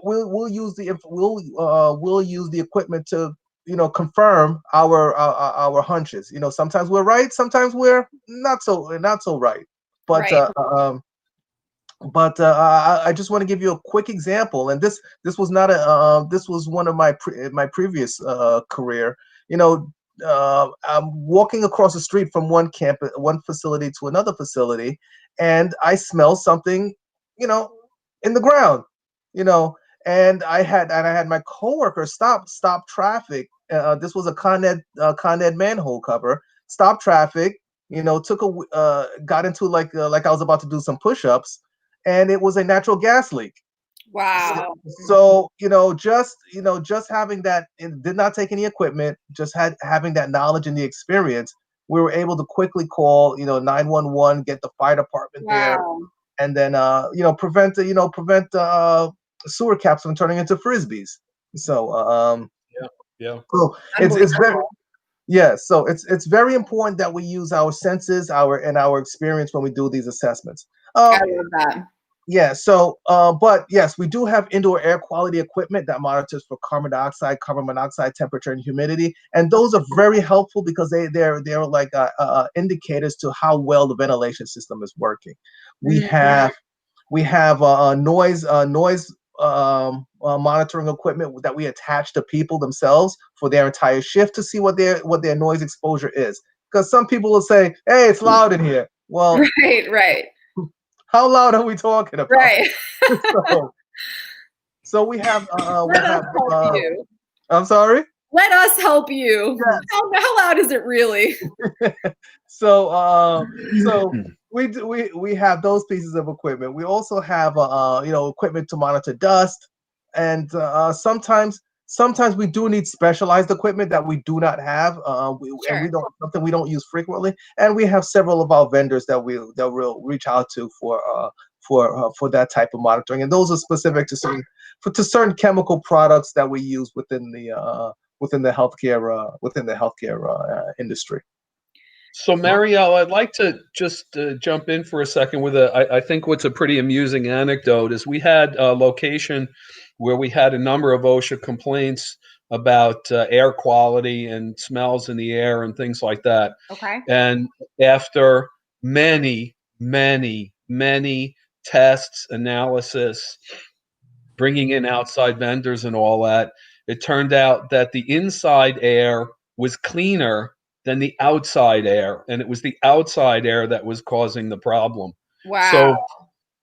we'll use the equipment to confirm our hunches. Sometimes we're right, sometimes we're not so right. But right. I just want to give you a quick example, and this was not this was one of my previous career. I'm walking across the street from one facility to another facility, and I smell something, in the ground, and I had my coworker stop traffic. This was a Con Ed manhole cover. Stop traffic. Got into like I was about to do some push-ups, and it was a natural gas leak. Wow. So just having that, it did not take any equipment. Just having that knowledge and the experience, we were able to quickly call 911, get the fire department there, and then prevent sewer caps from turning into frisbees. So So it's very so it's very important that we use our senses, our experience when we do these assessments. I love that. Yeah. So, but yes, we do have indoor air quality equipment that monitors for carbon dioxide, carbon monoxide, temperature, and humidity, and those are very helpful because they're like indicators to how well the ventilation system is working. We have noise monitoring equipment that we attach to people themselves for their entire shift to see what their noise exposure is. Because some people will say, "Hey, it's loud in here." Well, right. How loud are we talking about? Right. So we have. I'm sorry. Let us help you. Yeah. How loud is it really? So we have those pieces of equipment. We also have equipment to monitor dust, and sometimes we do need specialized equipment that we do not have, and Sure. we don't use frequently. And we have several of our vendors that we'll reach out to for that type of monitoring, and those are specific to certain chemical products that we use within the healthcare industry. So, Marielle, I'd like to just jump in for a second with I think what's a pretty amusing anecdote is we had a location where we had a number of OSHA complaints about air quality and smells in the air and things like that. Okay. And after many, many, many tests, analysis, bringing in outside vendors and all that, it turned out that the inside air was cleaner than the outside air, and it was the outside air that was causing the problem. Wow. So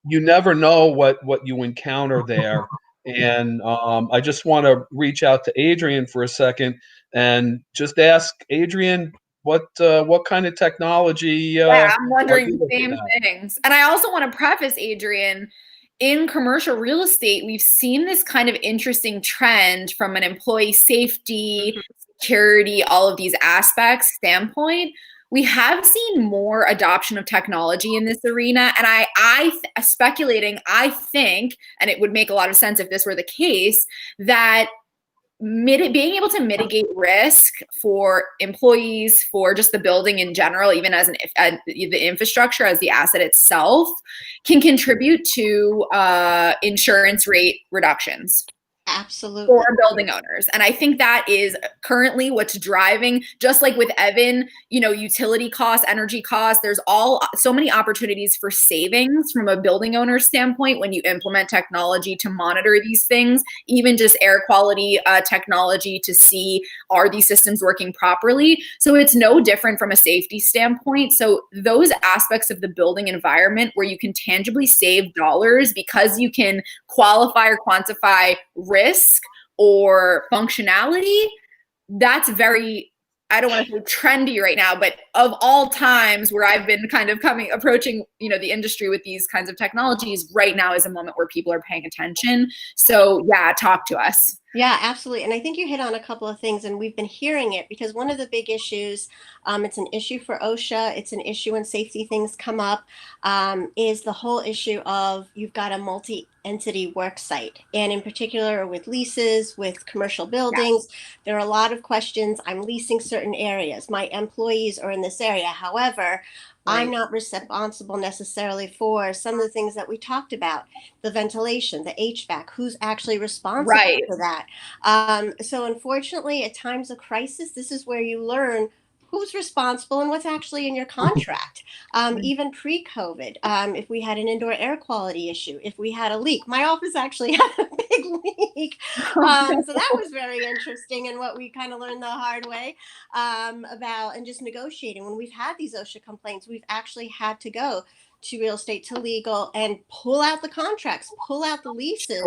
you never know what you encounter there. And I just want to reach out to Adrian for a second and just ask Adrian what kind of technology I'm are wondering you the looking same at? things. And I also want to preface, Adrian, in commercial real estate, we've seen this kind of interesting trend from an employee safety, security, all of these aspects standpoint. We have seen more adoption of technology in this arena. And speculating, I think, and it would make a lot of sense if this were the case, that being able to mitigate risk for employees, for just the building in general, even as the infrastructure as the asset itself, can contribute to insurance rate reductions. Absolutely. For building owners. And I think that is currently what's driving, just like with Evan, utility costs, energy costs, there's so many opportunities for savings from a building owner standpoint when you implement technology to monitor these things, even just air quality technology to see, are these systems working properly? So it's no different from a safety standpoint. So those aspects of the building environment where you can tangibly save dollars because you can qualify or quantify risk or functionality, that's very, I don't want to say trendy right now, but of all times where I've been kind of approaching, the industry with these kinds of technologies, right now is a moment where people are paying attention. So yeah, talk to us. Yeah, absolutely. And I think you hit on a couple of things, and we've been hearing it because one of the big issues, it's an issue for OSHA, it's an issue when safety things come up, is the whole issue of you've got a multi-entity work site. And in particular with leases, with commercial buildings, there are a lot of questions. I'm leasing certain areas. My employees are in this area. However, I'm not responsible necessarily for some of the things that we talked about, the ventilation, the HVAC, who's actually responsible for that. So unfortunately, at times of crisis, this is where you learn who's responsible and what's actually in your contract. Even pre-COVID, if we had an indoor air quality issue, if we had a leak, my office actually had a big leak. So that was very interesting, and what we kind of learned the hard way about, and just negotiating. When we've had these OSHA complaints, we've actually had to go to real estate, to legal, and pull out the contracts, pull out the leases,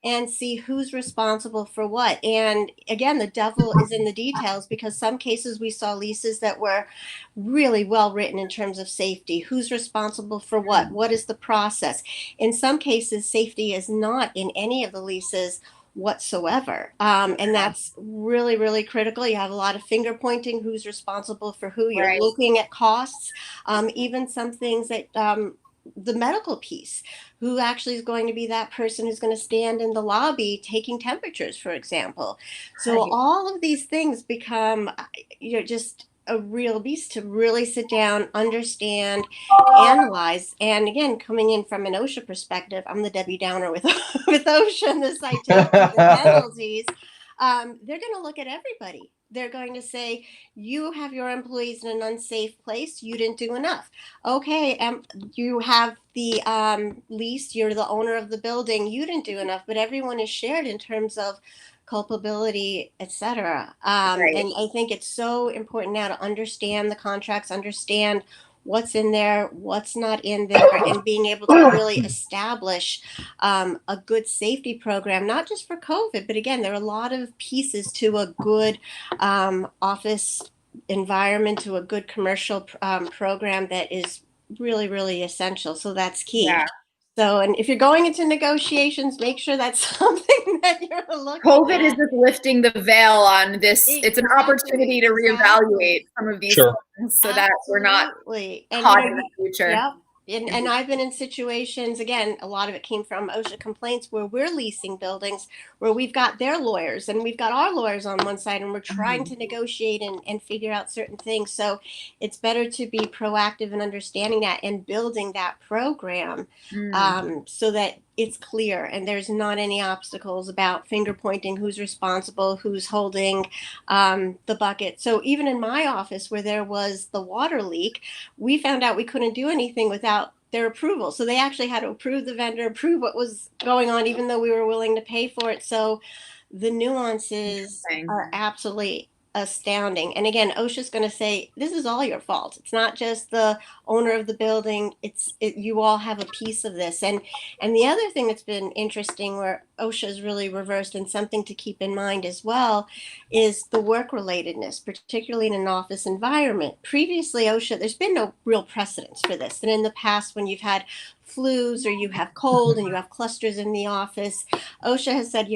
and see who's responsible for what. And again, the devil is in the details, because some cases we saw leases that were really well written in terms of safety. Who's responsible for what? What is the process? In some cases, safety is not in any of the leases whatsoever. And that's really, really critical. You have a lot of finger pointing, who's responsible for who. You're looking at costs, even some things that the medical piece, who actually is going to be that person who's going to stand in the lobby taking temperatures, for example. So all of these things become, just a real beast to really sit down, understand, analyze. And again, coming in from an OSHA perspective, I'm the Debbie Downer with OSHA and the citations and penalties. They're going to look at everybody. They're going to say, you have your employees in an unsafe place. You didn't do enough. Okay, you have the lease. You're the owner of the building. You didn't do enough. But everyone is shared in terms of culpability, etc. And I think it's so important now to understand the contracts, understand what's in there, what's not in there, and being able to really establish a good safety program, not just for COVID, but again, there are a lot of pieces to a good office environment, to a good commercial program that is really, really essential. So that's key. Yeah. So, and if you're going into negotiations, make sure that's something that you're looking COVID at. is just lifting the veil on this. Exactly, it's an opportunity to reevaluate some of these things so that we're not caught in the future. Yep. And I've been in situations, again, a lot of it came from OSHA complaints, where we're leasing buildings where we've got their lawyers and we've got our lawyers on one side, and we're trying to negotiate and figure out certain things. So it's better to be proactive in understanding that and building that program so that it's clear and there's not any obstacles about finger pointing, who's responsible, who's holding the bucket. So even in my office, where there was the water leak, we found out we couldn't do anything without their approval. So they actually had to approve the vendor, approve what was going on, even though we were willing to pay for it. So the nuances are absolutely astounding. And again, OSHA's going to say, this is all your fault. It's not just the owner of the building. You all have a piece of this. And the other thing that's been interesting, where OSHA is really reversed, and something to keep in mind as well, is the work relatedness, particularly in an office environment. Previously, OSHA, there's been no real precedence for this. And in the past, when you've had flus or you have cold and you have clusters in the office, OSHA has said,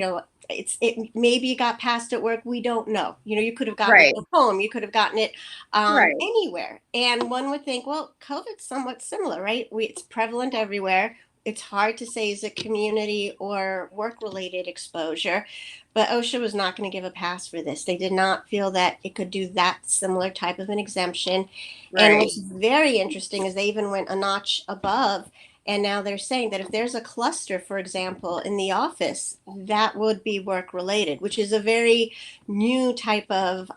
it maybe you got passed at work. We don't know. You could have gotten it at home. You could have gotten it anywhere. And one would think, well, COVID's somewhat similar, right? It's prevalent everywhere. It's hard to say, is it community or work-related exposure? But OSHA was not going to give a pass for this. They did not feel that it could do that similar type of an exemption. And what's very interesting is they even went a notch above. And now they're saying that if there's a cluster, for example, in the office, that would be work-related, which is a very new type of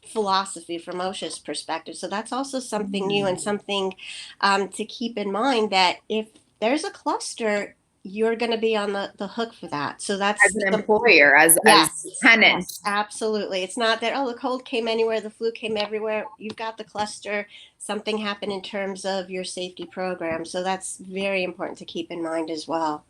philosophy from OSHA's perspective. So that's also something new and something to keep in mind, that if there's a cluster, you're going to be on the hook for that. So that's as an employer, as tenants. Yes, absolutely. It's not that, the cold came anywhere, the flu came everywhere. You've got the cluster. Something happened in terms of your safety program. So that's very important to keep in mind as well.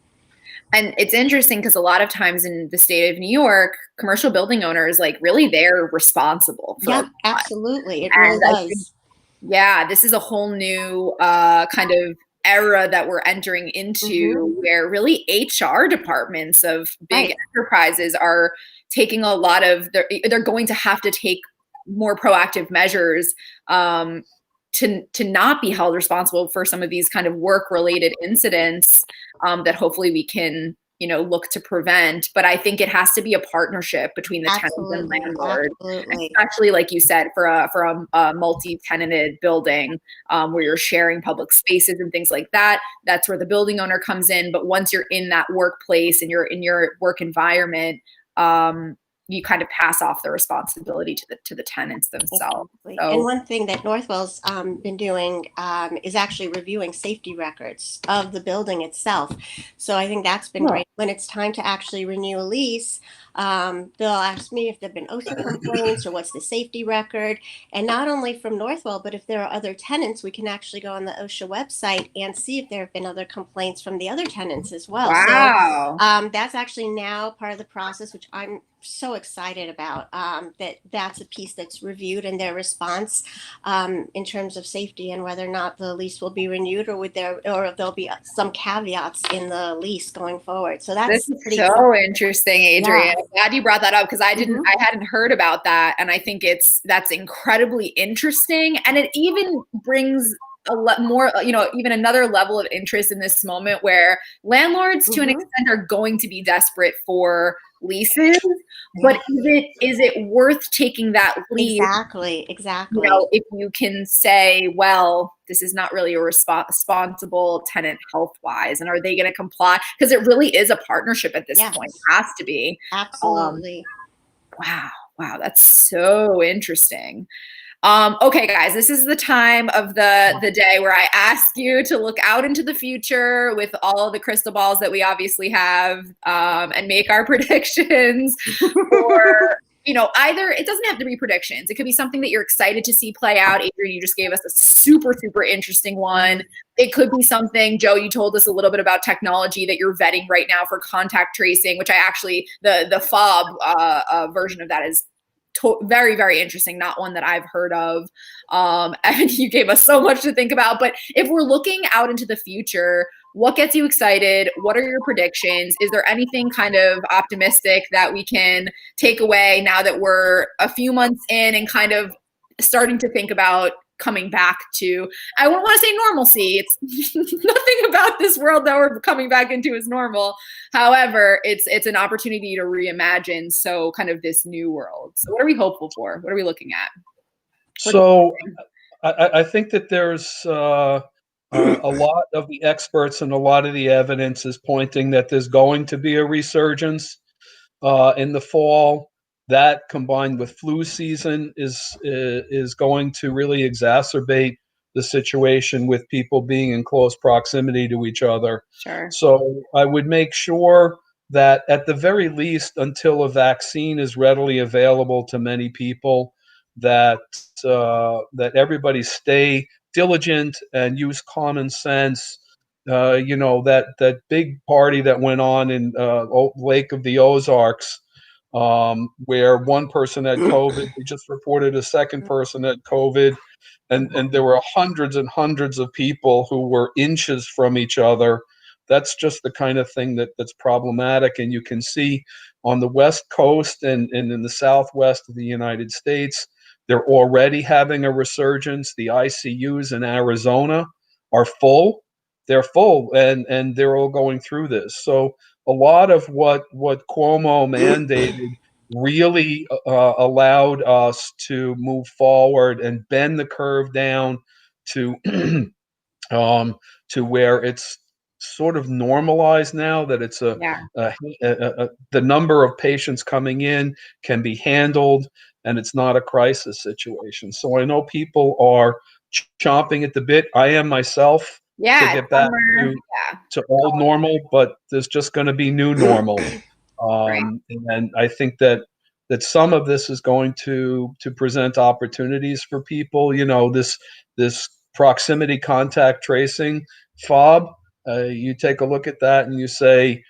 And it's interesting because a lot of times in the state of New York, commercial building owners, really, they're responsible for it. Absolutely. It really does. This is a whole new kind of era that we're entering into, where really HR departments of big enterprises are taking a lot of they're going to have to take more proactive measures to not be held responsible for some of these kind of work-related incidents that hopefully we can look to prevent. But I think it has to be a partnership between the tenants and landlord, especially like you said, for a multi-tenanted building where you're sharing public spaces and things like that. That's where the building owner comes in. But once you're in that workplace and you're in your work environment, you kind of pass off the responsibility to the tenants themselves. So, and one thing that Northwell's been doing is actually reviewing safety records of the building itself. So I think that's been great. When it's time to actually renew a lease, they'll ask me if there've been OSHA complaints or what's the safety record. And not only from Northwell, but if there are other tenants, we can actually go on the OSHA website and see if there have been other complaints from the other tenants as well. Wow. So that's actually now part of the process, which I'm so excited about, that's a piece that's reviewed and their response in terms of safety and whether or not the lease will be renewed or there'll be some caveats in the lease going forward. So that's pretty so interesting, Adrienne. Yeah. I'm glad you brought that up, because I hadn't heard about that, and I think that's incredibly interesting, and it even brings a lot more, even another level of interest in this moment where landlords to an extent are going to be desperate for leases, but is it worth taking that leap? Exactly. If you can say, well, this is not really a responsible tenant health-wise, and are they going to comply? Because it really is a partnership at this point. It has to be. Absolutely. Wow, that's so interesting. Okay, guys, this is the time of the day where I ask you to look out into the future with all of the crystal balls that we obviously have, and make our predictions for either it doesn't have to be predictions. It could be something that you're excited to see play out. Adrian, you just gave us a super, super interesting one. It could be something, Joe, you told us a little bit about technology that you're vetting right now for contact tracing, which I actually, the fob version of that is very, very interesting. Not one that I've heard of. Evan, you gave us so much to think about. But if we're looking out into the future, what gets you excited? What are your predictions? Is there anything kind of optimistic that we can take away now that we're a few months in and kind of starting to think about coming back to, I won't want to say normalcy. It's nothing about this world that we're coming back into is normal. However, it's an opportunity to reimagine. So kind of this new world. So what are we hopeful for? What are we looking at? So I think that there's a lot of the experts and a lot of the evidence is pointing that there's going to be a resurgence in the fall. That combined with flu season is going to really exacerbate the situation with people being in close proximity to each other. Sure. So I would make sure that at the very least, until a vaccine is readily available to many people, that everybody stay diligent and use common sense. That big party that went on in Lake of the Ozarks, where one person had COVID, we just reported a second person had COVID, and there were hundreds and hundreds of people who were inches from each other. That's just the kind of thing that's problematic. And you can see on the West Coast and in the Southwest of the United States, they're already having a resurgence. The ICUs in Arizona are full. They're full, and they're all going through this. So a lot of what Cuomo mandated really allowed us to move forward and bend the curve down to where it's sort of normalized now, that it's the number of patients coming in can be handled and it's not a crisis situation. So I know people are chomping at the bit. I am myself. To get back to old normal, but there's just going to be new normal. Right. And I think that some of this is going to present opportunities for people. This proximity contact tracing fob, you take a look at that and you say,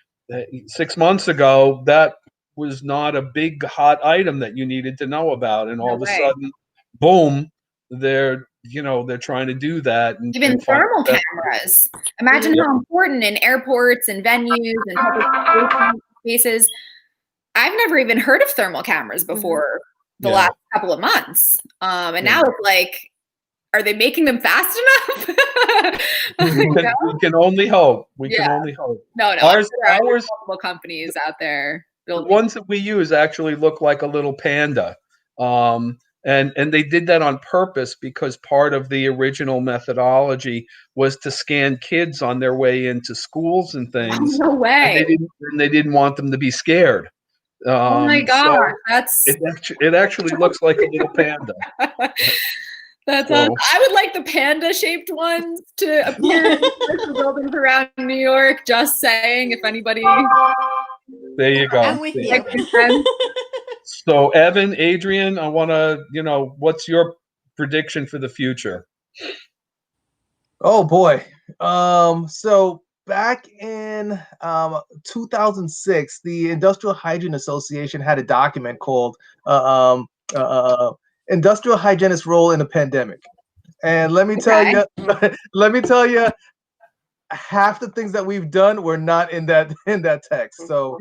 6 months ago, that was not a big hot item that you needed to know about. And all of a sudden, boom, they're trying to do that. And even thermal cameras. Imagine how important in airports and venues and public spaces. I've never even heard of thermal cameras before the last couple of months. And now it's like, are they making them fast enough? We can only hope. We can only hope. No. Ours multiple companies out there. The ones that we use actually look like a little panda. And they did that on purpose because part of the original methodology was to scan kids on their way into schools and things. No way. And they didn't want them to be scared. Oh my God, so it actually looks like a little panda. That's awesome. I would like the panda-shaped ones to appear in commercial buildings around New York. Just saying, if anybody. There you go. I'm with you. So, Evan, Adrian, I want to, what's your prediction for the future? Oh boy. So back in 2006, the Industrial Hygiene Association had a document called Industrial Hygienist's Role in a Pandemic. And let me tell you, half the things that we've done were not in that text. So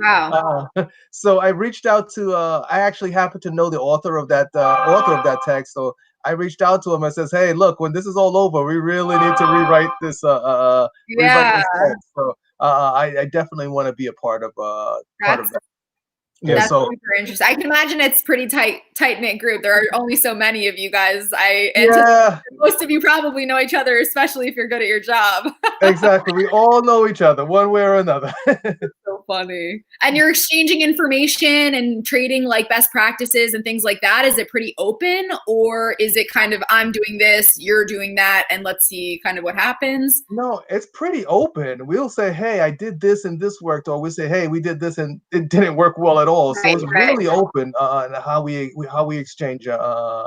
so I reached out to I actually happen to know the author of that text. So I reached out to him and says, hey, look, when this is all over, we really need to rewrite this rewrite this text. So I definitely want to be a part of that. Yeah, that's super interesting. I can imagine it's pretty tight-knit group. There are only so many of you guys. Most of you probably know each other, especially if you're good at your job. Exactly. We all know each other one way or another. So funny. And you're exchanging information and trading like best practices and things like that. Is it pretty open, or is it kind of I'm doing this, you're doing that, and let's see kind of what happens? No, it's pretty open. We'll say, hey, I did this and this worked, or we say, hey, we did this and it didn't work well at all. So it's really open on how we exchange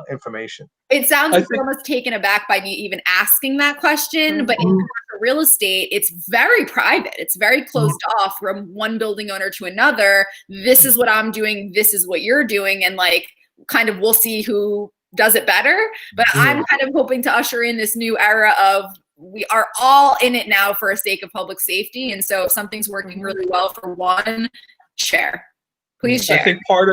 information. It sounds like you're almost taken aback by me even asking that question, but in commercial real estate, it's very private. It's very closed off from one building owner to another. This is what I'm doing. This is what you're doing. And like, kind of, we'll see who does it better. But I'm kind of hoping to usher in this new era of we are all in it now for the sake of public safety. And so if something's working really well for one, share. Please share. I think part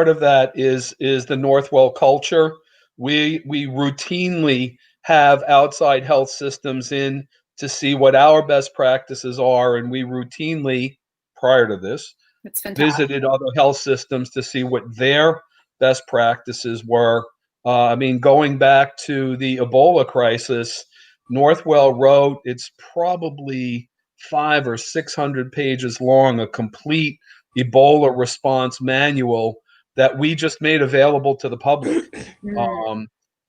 of that is the Northwell culture. We routinely have outside health systems in to see what our best practices are, and we routinely, prior to this, visited other health systems to see what their best practices were. Going back to the Ebola crisis, Northwell wrote, it's probably 500 or 600 pages long, a complete Ebola response manual that we just made available to the public.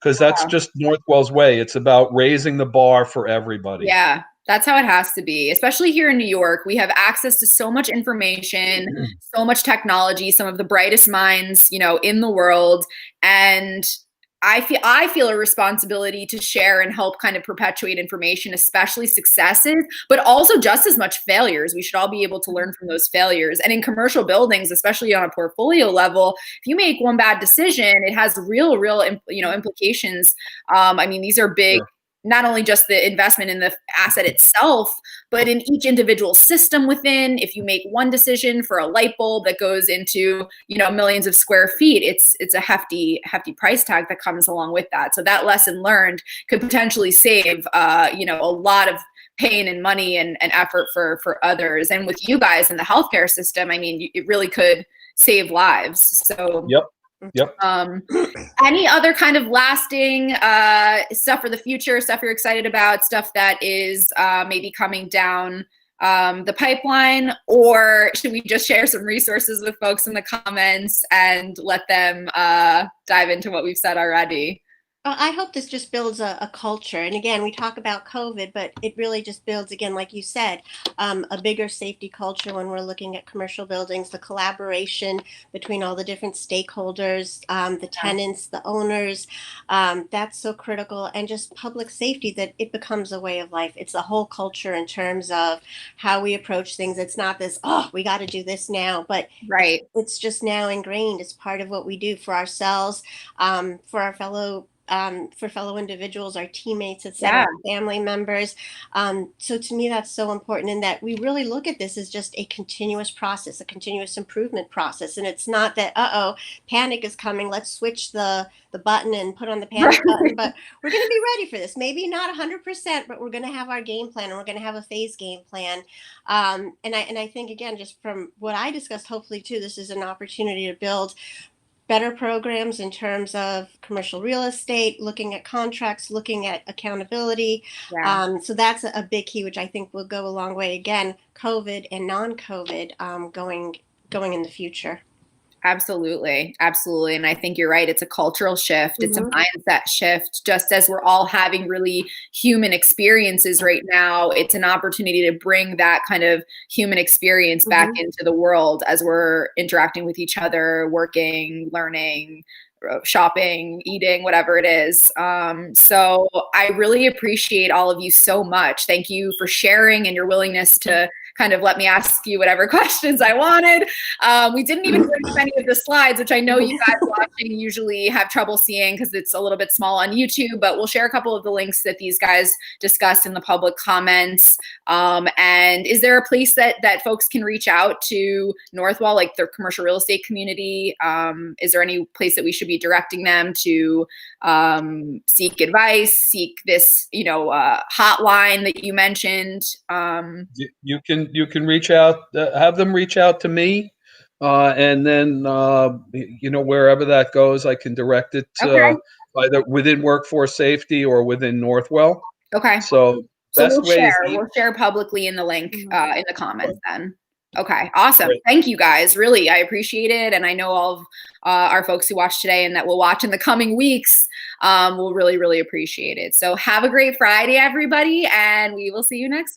Because that's just Northwell's way. It's about raising the bar for everybody. Yeah, that's how it has to be. Especially here in New York, we have access to so much information, so much technology, some of the brightest minds, in the world. And I feel a responsibility to share and help kind of perpetuate information, especially successes, but also just as much failures. We should all be able to learn from those failures. And in commercial buildings, especially on a portfolio level, if you make one bad decision, it has real, implications. These are big. Sure. Not only just the investment in the asset itself, but in each individual system within. If you make one decision for a light bulb that goes into, millions of square feet, it's a hefty price tag that comes along with that. So that lesson learned could potentially save, a lot of pain and money and effort for others. And with you guys in the healthcare system, it really could save lives. So Yep. Any other kind of lasting stuff for the future, stuff you're excited about, stuff that is maybe coming down the pipeline, or should we just share some resources with folks in the comments and let them dive into what we've said already? I hope this just builds a culture. And again, we talk about COVID, but it really just builds, again, like you said, a bigger safety culture when we're looking at commercial buildings, the collaboration between all the different stakeholders, the tenants, the owners. That's so critical. And just public safety, that it becomes a way of life. It's the whole culture in terms of how we approach things. It's not this, we got to do this now, but it's just now ingrained. It's part of what we do for ourselves, for our fellow individuals, our teammates, etc., family members. So to me, that's so important, in that we really look at this as just a continuous process, a continuous improvement process. And it's not that, panic is coming, let's switch the button and put on the panic button, but we're going to be ready for this. Maybe not 100%, but we're going to have our game plan, and we're going to have a phase game plan. And I think, again, just from what I discussed, hopefully too, this is an opportunity to build better programs in terms of commercial real estate, looking at contracts, looking at accountability. So that's a big key, which I think will go a long way. Again, COVID and non-COVID going in the future. Absolutely. And I think you're right. It's a cultural shift. It's a mindset shift. Just as we're all having really human experiences right now, it's an opportunity to bring that kind of human experience back into the world as we're interacting with each other, working, learning, shopping, eating, whatever it is. So I really appreciate all of you so much. Thank you for sharing and your willingness to kind of let me ask you whatever questions I wanted. We didn't even bring up any of the slides, which I know you guys watching usually have trouble seeing because it's a little bit small on YouTube, but we'll share a couple of the links that these guys discussed in the public comments. And is there a place that folks can reach out to Northwell, like their commercial real estate community? Is there any place that we should be directing them to seek advice, seek this, hotline that you mentioned? You can reach out, have them reach out to me, and then wherever that goes, I can direct it either within workforce safety or within Northwell. Okay. So best way we'll share publicly in the link in the comments then. Okay, awesome. Great. Thank you guys. Really, I appreciate it. And I know all of our folks who watched today and that will watch in the coming weeks will really, really appreciate it. So have a great Friday, everybody, and we will see you next